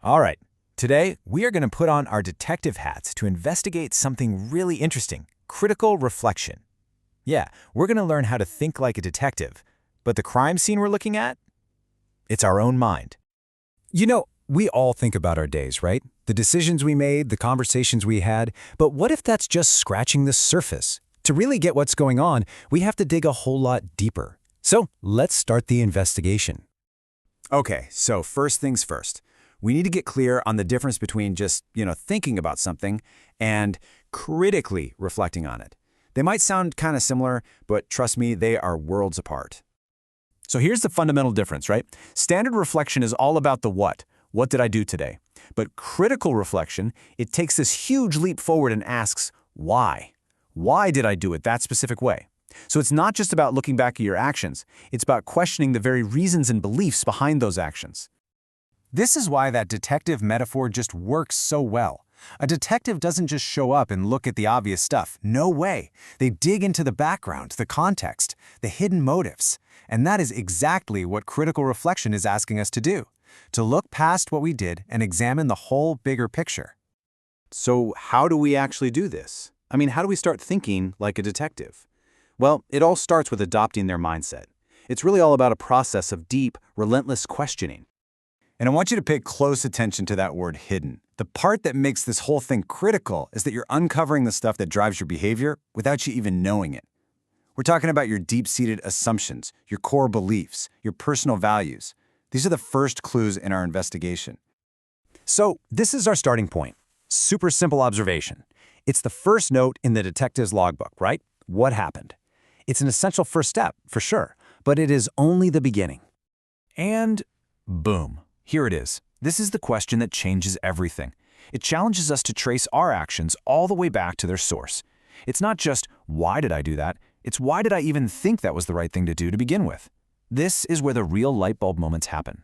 All right, today we are going to put on our detective hats to investigate something really interesting, critical reflection. Yeah, we're going to learn how to think like a detective, but the crime scene we're looking at? It's our own mind. We all think about our days, right? The decisions we made, the conversations we had, but what if that's just scratching the surface? To really get what's going on, we have to dig a whole lot deeper. So let's start the investigation. Okay, so first things first. We need to get clear on the difference between just, thinking about something and critically reflecting on it. They might sound kind of similar, but trust me, they are worlds apart. So here's the fundamental difference, right? Standard reflection is all about the what. What did I do today? But critical reflection, it takes this huge leap forward and asks, why? Why did I do it that specific way? So it's not just about looking back at your actions. It's about questioning the very reasons and beliefs behind those actions. This is why that detective metaphor just works so well. A detective doesn't just show up and look at the obvious stuff. No way. They dig into the background, the context, the hidden motives. And that is exactly what critical reflection is asking us to do. To look past what we did and examine the whole bigger picture. So how do we actually do this? How do we start thinking like a detective? Well, it all starts with adopting their mindset. It's really all about a process of deep, relentless questioning. And I want you to pay close attention to that word hidden. The part that makes this whole thing critical is that you're uncovering the stuff that drives your behavior without you even knowing it. We're talking about your deep-seated assumptions, your core beliefs, your personal values. These are the first clues in our investigation. So this is our starting point. Super simple observation. It's the first note in the detective's logbook, right? What happened? It's an essential first step, for sure, but it is only the beginning. And boom, here it is. This is the question that changes everything. It challenges us to trace our actions all the way back to their source. It's not just, why did I do that? It's why did I even think that was the right thing to do to begin with? This is where the real light bulb moments happen.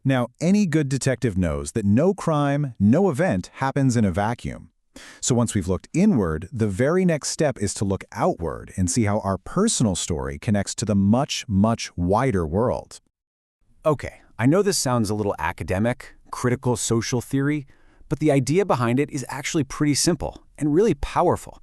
Now, any good detective knows that no crime, no event happens in a vacuum. So once we've looked inward, the very next step is to look outward and see how our personal story connects to the much, much wider world. Okay, I know this sounds a little academic, critical social theory, but the idea behind it is actually pretty simple and really powerful.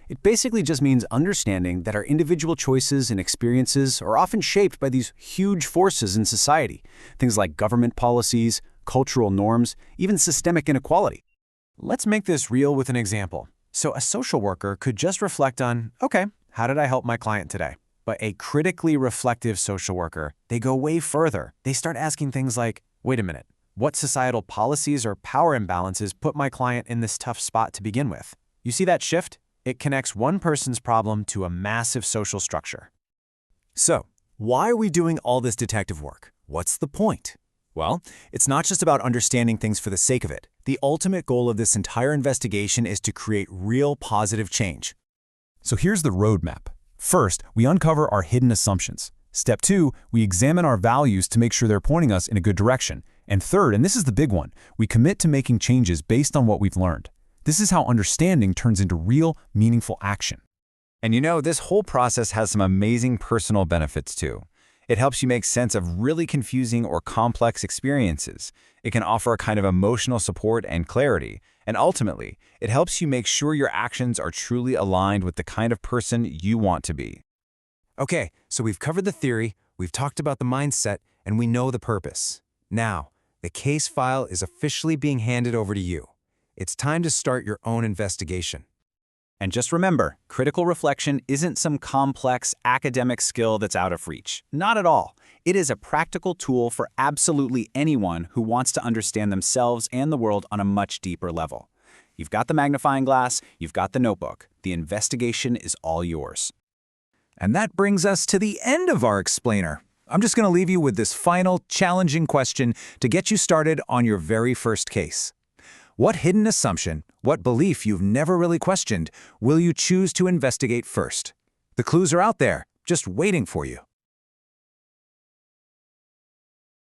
It basically just means understanding that our individual choices and experiences are often shaped by these huge forces in society, things like government policies, cultural norms, even systemic inequality. Let's make this real with an example. So a social worker could just reflect on, okay, how did I help my client today? But a critically reflective social worker, they go way further. They start asking things like, wait a minute, what societal policies or power imbalances put my client in this tough spot to begin with? You see that shift? It connects one person's problem to a massive social structure. So, why are we doing all this detective work? What's the point? Well, it's not just about understanding things for the sake of it. The ultimate goal of this entire investigation is to create real positive change. So here's the roadmap. First, we uncover our hidden assumptions. Step 2, we examine our values to make sure they're pointing us in a good direction. And third, and this is the big one, we commit to making changes based on what we've learned. This is how understanding turns into real, meaningful action. And this whole process has some amazing personal benefits too. It helps you make sense of really confusing or complex experiences. It can offer a kind of emotional support and clarity. And ultimately, it helps you make sure your actions are truly aligned with the kind of person you want to be. Okay, so we've covered the theory, we've talked about the mindset, and we know the purpose. Now, the case file is officially being handed over to you. It's time to start your own investigation. And just remember, critical reflection isn't some complex academic skill that's out of reach. Not at all. It is a practical tool for absolutely anyone who wants to understand themselves and the world on a much deeper level. You've got the magnifying glass, you've got the notebook. The investigation is all yours. And that brings us to the end of our explainer. I'm just going to leave you with this final, challenging question to get you started on your very first case. What hidden assumption, what belief you've never really questioned, will you choose to investigate first? The clues are out there, just waiting for you.